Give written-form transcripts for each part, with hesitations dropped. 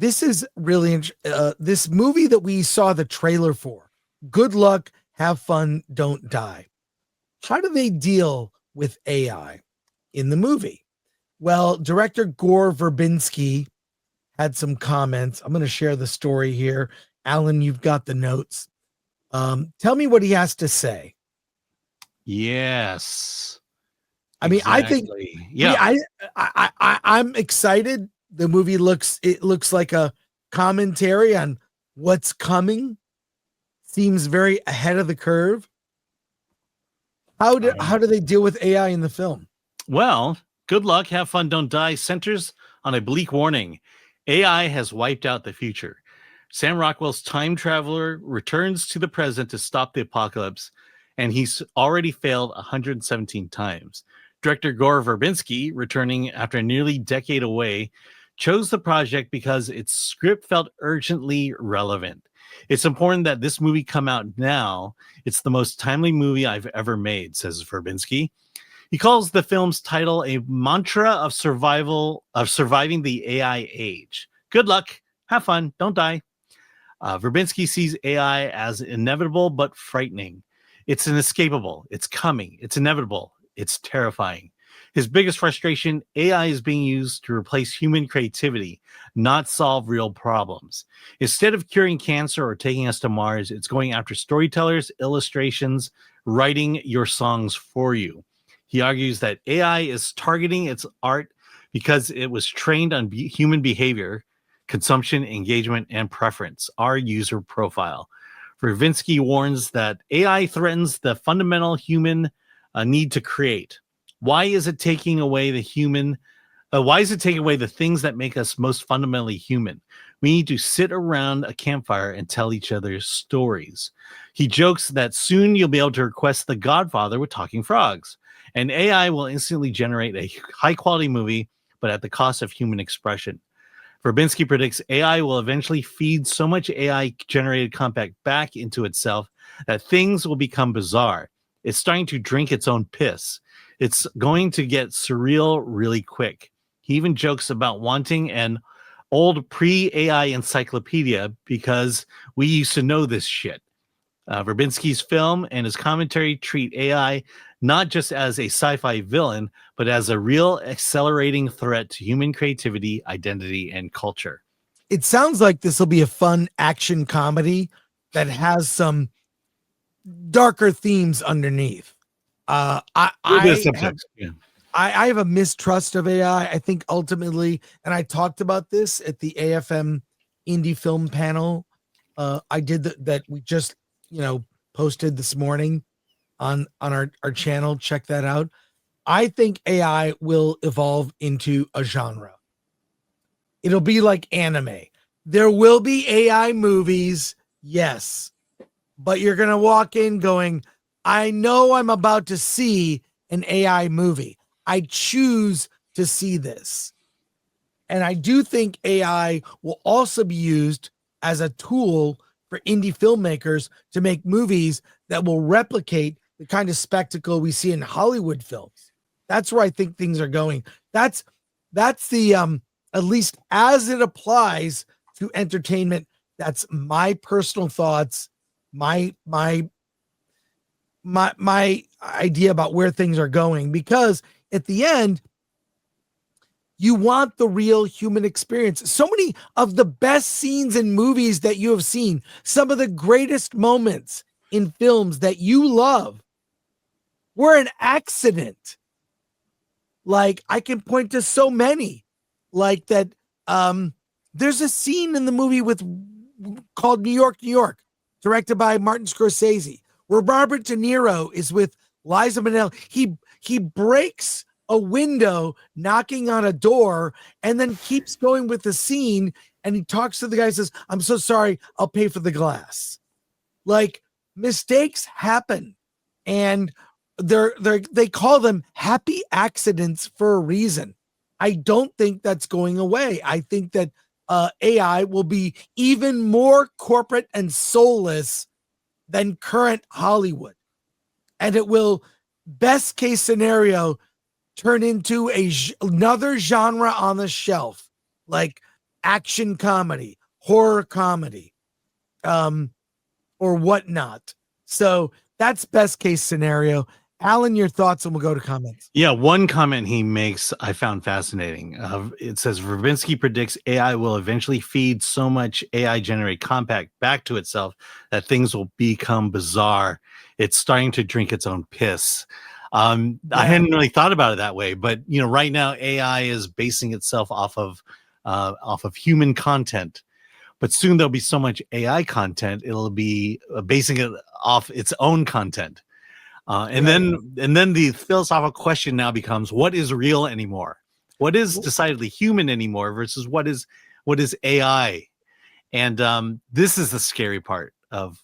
this is really this movie that we saw the trailer for. Good luck, have fun, don't die. How do they deal with AI in the movie? Well, director Gore Verbinski had some comments. I'm going to share the story here. Alan, you've got the notes. Tell me what he has to say. Yes. I mean, exactly. I think, yeah. I'm excited. The movie looks like a commentary on what's coming. Seems very ahead of the curve. How do they deal with AI in the film? Well, Good Luck, Have Fun, Don't Die centers on a bleak warning. AI has wiped out the future. Sam Rockwell's time traveler returns to the present to stop the apocalypse, and he's already failed 117 times. Director Gore Verbinski, returning after a nearly decade away, chose the project because its script felt urgently relevant. It's important that this movie come out now. It's the most timely movie I've ever made, says Verbinski. He calls the film's title a mantra of surviving the AI age. Good luck, have fun, don't die. Verbinski sees AI as inevitable but frightening. It's inescapable. It's coming. It's inevitable. It's terrifying. His biggest frustration, AI is being used to replace human creativity, not solve real problems. Instead of curing cancer or taking us to Mars, it's going after storytellers, illustrations, writing your songs for you. He argues that AI is targeting its art because it was trained on human behavior, consumption, engagement, and preference, our user profile. Verbinski warns that AI threatens the fundamental human need to create. Why is it taking away the human? Why is it taking away the things that make us most fundamentally human? We need to sit around a campfire and tell each other stories. He jokes that soon you'll be able to request The Godfather with talking frogs, and AI will instantly generate a high-quality movie, but at the cost of human expression. Verbinski predicts AI will eventually feed so much AI-generated content back into itself that things will become bizarre. It's starting to drink its own piss. It's going to get surreal really quick. He even jokes about wanting an old pre-AI encyclopedia because we used to know this shit. Verbinski's film and his commentary treat AI not just as a sci-fi villain, but as a real accelerating threat to human creativity, identity, and culture. It sounds like this will be a fun action comedy that has some darker themes underneath. I have a mistrust of AI. I think ultimately, and I talked about this at the AFM indie film panel. I did that we just, posted this morning on our channel. Check that out. I think AI will evolve into a genre. It'll be like anime. There will be AI movies, yes, but you're going to walk in going, I know I'm about to see an AI movie. I choose to see this. And I do think AI will also be used as a tool for indie filmmakers to make movies that will replicate the kind of spectacle we see in Hollywood films. That's where I think things are going. That's the at least as it applies to entertainment. That's my personal thoughts, my idea about where things are going, because at the end, you want the real human experience. So many of the best scenes in movies that you have seen, some of the greatest moments in films that you love, were an accident. Like, I can point to so many, like that. There's a scene in the movie called New York, New York, directed by Martin Scorsese, where Robert De Niro is with Liza Minnelli. He breaks a window, knocking on a door, and then keeps going with the scene. And he talks to the guy and says, I'm so sorry, I'll pay for the glass. Like, mistakes happen. And they call them happy accidents for a reason. I don't think that's going away. I think that AI will be even more corporate and soulless than current Hollywood. And it will, best case scenario, turn into another genre on the shelf. Like, action comedy, horror comedy, or whatnot. So that's best case scenario. Alan, your thoughts, and we'll go to comments. Yeah, one comment he makes I found fascinating. It says Verbinski predicts AI will eventually feed so much AI generated content back to itself that things will become bizarre. It's starting to drink its own piss. I hadn't really thought about it that way, but right now AI is basing itself off of human content. But soon there'll be so much AI content, it'll be basing it off its own content. And then the philosophical question now becomes, what is real anymore? What is decidedly human anymore versus what is AI? And this is the scary part of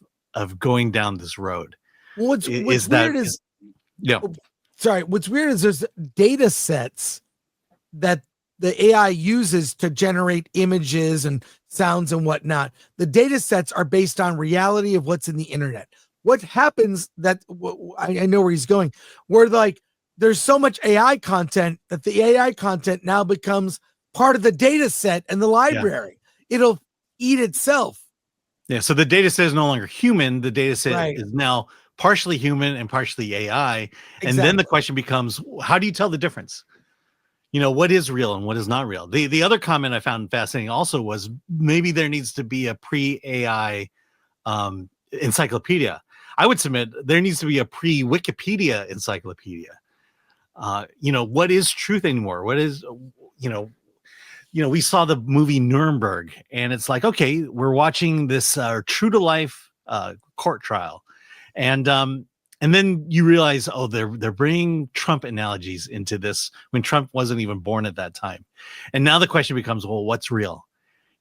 going down this road. What's weird is there's data sets that the AI uses to generate images and sounds and whatnot. The data sets are based on reality of what's in the internet. What happens that I know where he's going, where like there's so much AI content that the AI content now becomes part of the data set and the library. Yeah. It'll eat itself. Yeah. So the data set is no longer human. The data set is now partially human and partially AI. Exactly. And then the question becomes, how do you tell the difference? What is real and what is not real? The other comment I found fascinating also was maybe there needs to be a pre-AI encyclopedia. I would submit there needs to be a pre-Wikipedia encyclopedia. What is truth anymore? What is, we saw the movie Nuremberg, and it's like, okay, we're watching this true to life court trial. And then you realize, oh, they're bringing Trump analogies into this when Trump wasn't even born at that time. And now the question becomes, well, what's real?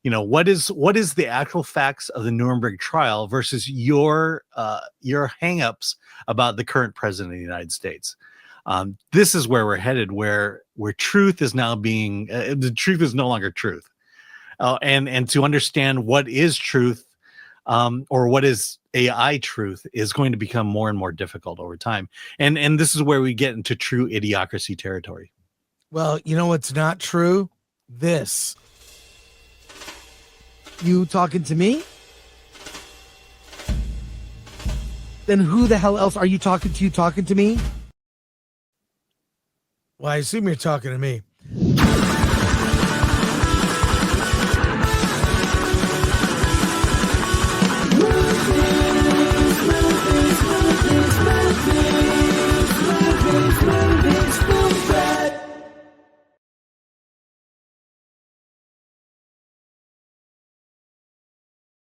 What is the actual facts of the Nuremberg trial versus your hangups about the current president of the United States? This is where we're headed, where truth is now being the truth is no longer truth, and to understand what is truth or what is AI truth is going to become more and more difficult over time, and this is where we get into true idiocracy territory. Well, what's not true? This. You talking to me? Then who the hell else are you talking to? Talking to me? Well, I assume you're talking to me.